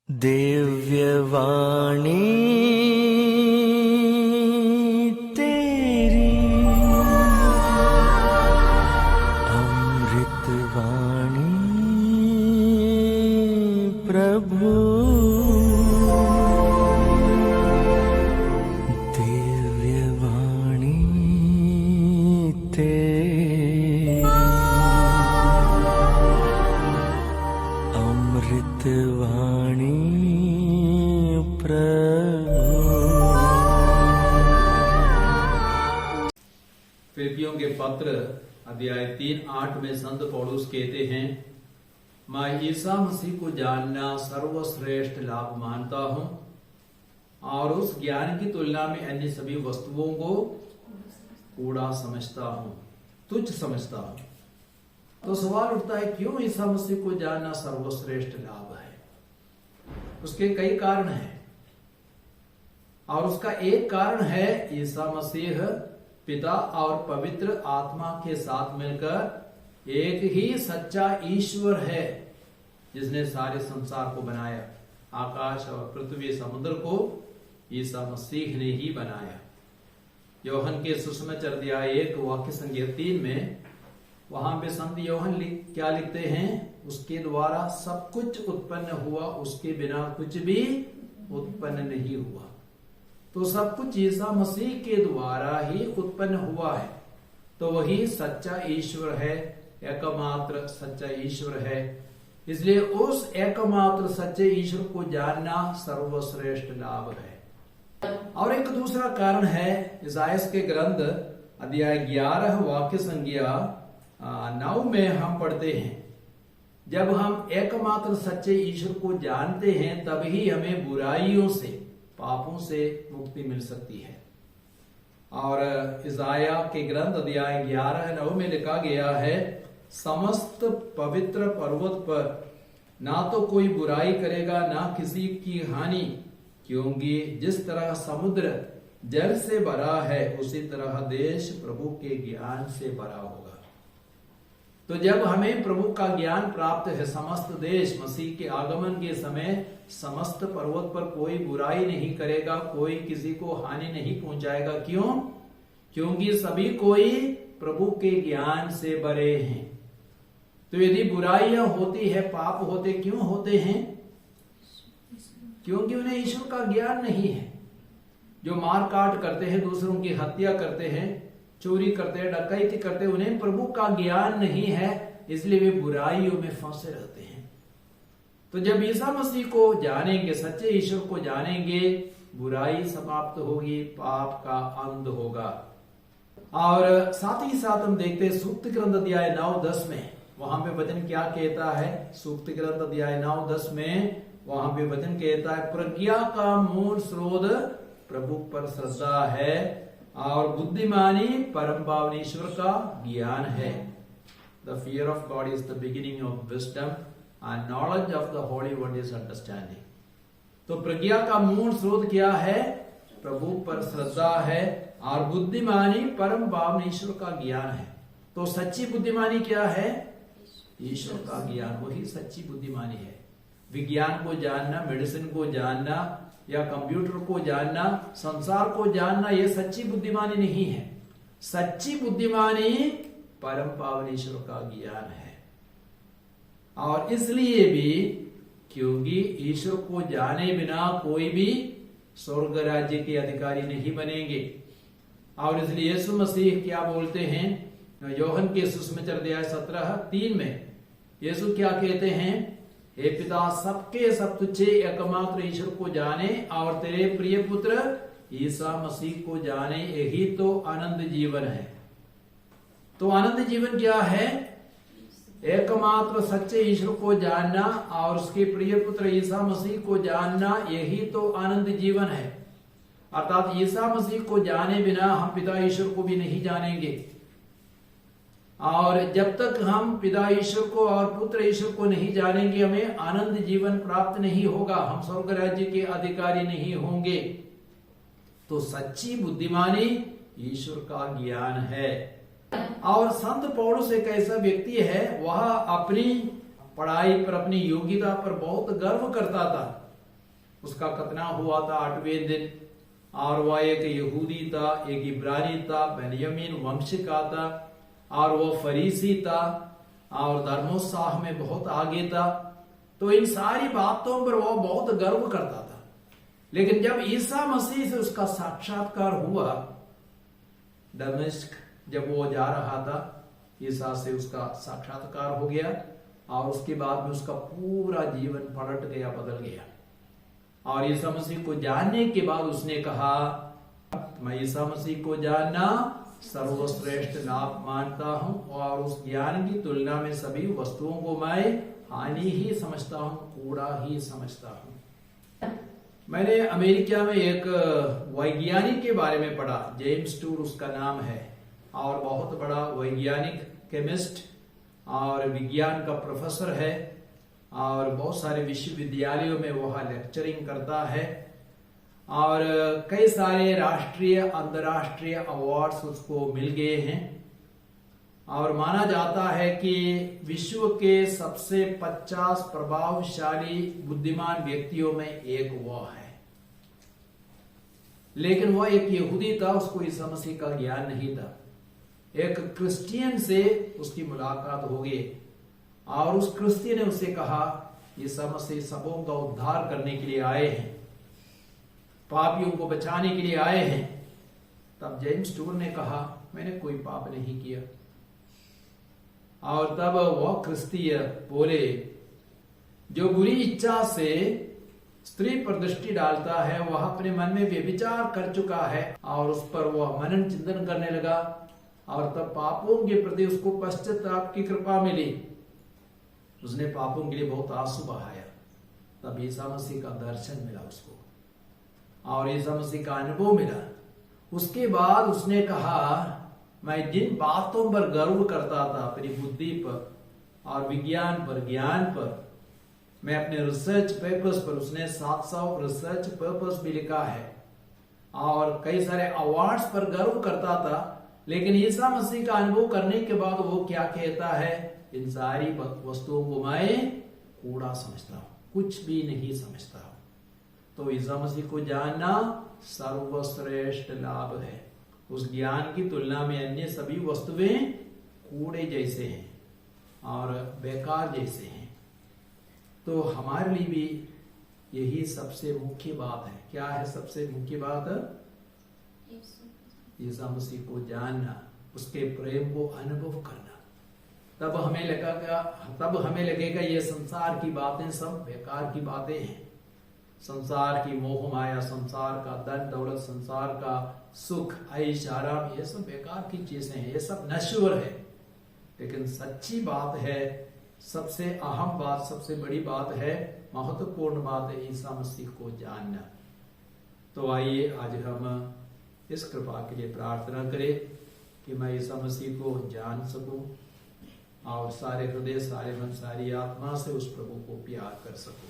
दिव्यवाणी तेरी अमृतवाणी प्रभु। दिव्यवाणी तेरी अमृतवाणी फिलिपियों के पत्र अध्याय 3:8 में संत पौलुस कहते हैं, मैं ईसा मसीह को जानना सर्वश्रेष्ठ लाभ मानता हूं और उस ज्ञान की तुलना में अन्य सभी वस्तुओं को कूड़ा समझता हूं, तुच्छ समझता हूं। तो सवाल उठता है, क्यों ईसा मसीह को जानना सर्वश्रेष्ठ लाभ है? उसके कई कारण हैं और उसका एक कारण है ईसा मसीह पिता और पवित्र आत्मा के साथ मिलकर एक ही सच्चा ईश्वर है जिसने सारे संसार को बनाया। आकाश और पृथ्वी समुद्र को ईसा मसीह ने ही बनाया। योहन के सुसमाचार अध्याय 1 वाक्य संख्या 3 में वहां पे संत योहन क्या लिखते हैं, उसके द्वारा सब कुछ उत्पन्न हुआ, उसके बिना कुछ भी उत्पन्न नहीं हुआ। तो सब कुछ ईसा मसीह के द्वारा ही उत्पन्न हुआ है। तो वही सच्चा ईश्वर है, एकमात्र सच्चा ईश्वर है। इसलिए उस एकमात्र सच्चे ईश्वर को जानना सर्वश्रेष्ठ लाभ है। और एक दूसरा कारण है, इसायास के ग्रंथ अध्याय 11 वाक्य संख्या 9 में हम पढ़ते हैं, जब हम एकमात्र सच्चे ईश्वर को जानते हैं तभी हमें बुराइयों से, पापों से मुक्ति मिल सकती है। और इसाया के ग्रंथ अध्याय 11:9 में लिखा गया है, समस्त पवित्र पर्वत पर ना तो कोई बुराई करेगा ना किसी की हानि, क्योंकि जिस तरह समुद्र जल से भरा है उसी तरह देश प्रभु के ज्ञान से भरा होगा। तो जब हमें प्रभु का ज्ञान प्राप्त है, समस्त देश मसीह के आगमन के समय समस्त पर्वत पर कोई बुराई नहीं करेगा, कोई किसी को हानि नहीं पहुंचाएगा। क्यों? क्योंकि सभी कोई प्रभु के ज्ञान से भरे हैं। तो यदि बुराइयां होती है, पाप होते, क्यों होते हैं? क्योंकि उन्हें ईश्वर का ज्ञान नहीं है। जो मार काट करते हैं, दूसरों की हत्या करते हैं, चोरी करते हैं, डकैती करते हैं, उन्हें प्रभु का ज्ञान नहीं है, इसलिए वे बुराइयों में फंसे रहते हैं। तो जब ईसा मसीह को जानेंगे, सच्चे ईश्वर को जानेंगे, बुराई समाप्त होगी, पाप का अंत होगा। और साथ ही साथ हम देखते हैं सूक्त ग्रंथ अध्याय 9:10 में, वहां पे वचन क्या कहता है? सूक्त ग्रंथ अध्याय 9:10 में वहां पे वचन कहता है, प्रज्ञा का मूल स्रोत प्रभु पर श्रद्धा है और बुद्धिमानी परम पावन ईश्वर का ज्ञान है। The fear of God is the beginning of wisdom and knowledge of the Holy One is understanding. तो प्रज्ञा का मूल स्रोत क्या है? प्रभु पर श्रद्धा है और बुद्धिमानी परम पावन ईश्वर का ज्ञान है। तो सच्ची बुद्धिमानी क्या है? ईश्वर का ज्ञान, वही सच्ची बुद्धिमानी है। विज्ञान को जानना, मेडिसिन को जानना या कंप्यूटर को जानना, संसार को जानना, यह सच्ची बुद्धिमानी नहीं है। सच्ची बुद्धिमानी परम पावन ईश्वर का ज्ञान है। और इसलिए भी, क्योंकि ईश्वर को जाने बिना कोई भी स्वर्ग राज्य के अधिकारी नहीं बनेंगे। और इसलिए यीशु मसीह क्या बोलते हैं? योहन के सुसमाचार अध्याय 17:3 में यीशु क्या कहते हैं? हे पिता, सबके सब तुझे एकमात्र ईश्वर को जाने और तेरे प्रिय पुत्र ईसा मसीह को जाने, यही तो आनंद जीवन है। तो आनंद जीवन क्या है? एकमात्र सच्चे ईश्वर को जानना और उसके प्रिय पुत्र ईसा मसीह को जानना, यही तो आनंद जीवन है। अर्थात ईसा मसीह को जाने बिना हम पिता ईश्वर को भी नहीं जानेंगे। और जब तक हम पिता ईश्वर को और पुत्र ईश्वर को नहीं जानेंगे, हमें आनंद जीवन प्राप्त नहीं होगा, हम स्वर्ग राज्य के अधिकारी नहीं होंगे। तो सच्ची बुद्धिमानी ईश्वर का ज्ञान है। और संत पौलुस एक ऐसा व्यक्ति है, वह अपनी पढ़ाई पर, अपनी योग्यता पर बहुत गर्व करता था। उसका खतना हुआ था 8वें दिन, और वह एक यहूदी था, एक इब्रानी था, बेन्यामीन वंश का था, और वह फरीसी था और धर्मोत्साह में बहुत आगे था। तो इन सारी बातों पर वह बहुत गर्व करता था। लेकिन जब ईसा मसीह से उसका साक्षात्कार हुआ, दमिश्क जब वो जा रहा था, ईसा से उसका साक्षात्कार हो गया, और उसके बाद में उसका पूरा जीवन पलट गया, बदल गया। और ईसा मसीह को जानने के बाद उसने कहा, मैं ईसा मसीह को जानना सर्वश्रेष्ठ लाभ मानता हूं, और उस ज्ञान की तुलना में सभी वस्तुओं को मैं हानि ही समझता हूं, कूड़ा ही समझता हूं। मैंने अमेरिका में एक वैज्ञानिक के बारे में पढ़ा, जेम्स टूर उसका नाम है, और बहुत बड़ा वैज्ञानिक, केमिस्ट और विज्ञान का प्रोफेसर है, और बहुत सारे विश्वविद्यालयों में वह लेक्चरिंग करता है, और कई सारे राष्ट्रीय अंतर्राष्ट्रीय अवार्ड्स उसको मिल गए हैं, और माना जाता है कि विश्व के सबसे 50 प्रभावशाली बुद्धिमान व्यक्तियों में एक वह है। लेकिन वह एक यहूदी था, उसको ईसा मसीह का ज्ञान नहीं था। एक क्रिश्चियन से उसकी मुलाकात हो गई, और उस क्रिश्चियन ने उससे कहा, ईसा मसीह सबों का उद्धार करने के लिए आए हैं, पापियों को बचाने के लिए आए हैं। तब जेम्स टूर ने कहा, मैंने कोई पाप नहीं किया। और तब वह क्रिस्तीय बोले, जो बुरी इच्छा से स्त्री पर दृष्टि डालता है, वह अपने मन में व्यभिचार कर चुका है। और उस पर वह मनन चिंतन करने लगा, और तब पापों के प्रति उसको पश्चाताप की कृपा मिली। उसने पापों के लिए बहुत आंसू बहाया। तब ईसा मसीह का दर्शन मिला उसको, और ईसा मसीह का अनुभव मिला। उसके बाद उसने कहा, मैं जिन बातों पर गर्व करता था, अपनी बुद्धि पर और विज्ञान पर, ज्ञान पर, मैं अपने रिसर्च पेपर्स पर, उसने 700 रिसर्च पेपर्स भी लिखा है, और कई सारे अवार्ड्स पर गर्व करता था। लेकिन ईसा मसीह का अनुभव करने के बाद वो क्या कहता है, इन सारी वस्तुओं को मैं कूड़ा समझता हूं, कुछ भी नहीं समझता हूं। तो ईसा मसीह को जानना सर्वश्रेष्ठ लाभ है। उस ज्ञान की तुलना में अन्य सभी वस्तुएं कूड़े जैसे हैं और बेकार जैसे हैं। तो हमारे लिए भी यही सबसे मुख्य बात है। क्या है सबसे मुख्य बात? ईसा मसीह को जानना, उसके प्रेम को अनुभव करना। तब हमें लगेगा ये संसार की बातें सब बेकार की बातें हैं। संसार की मोह माया, संसार का धन दौलत, संसार का सुख, ऐश आराम, ये सब बेकार की चीजें हैं, ये सब नश्वर है। लेकिन सच्ची बात है, सबसे अहम बात, सबसे बड़ी बात है, महत्वपूर्ण बात है ईसा मसीह को जानना। तो आइए आज हम इस कृपा के लिए प्रार्थना करें कि मैं ईसा मसीह को जान सकूं और सारे हृदय, सारे मन, सारी आत्मा से उस प्रभु को प्यार कर सकूं।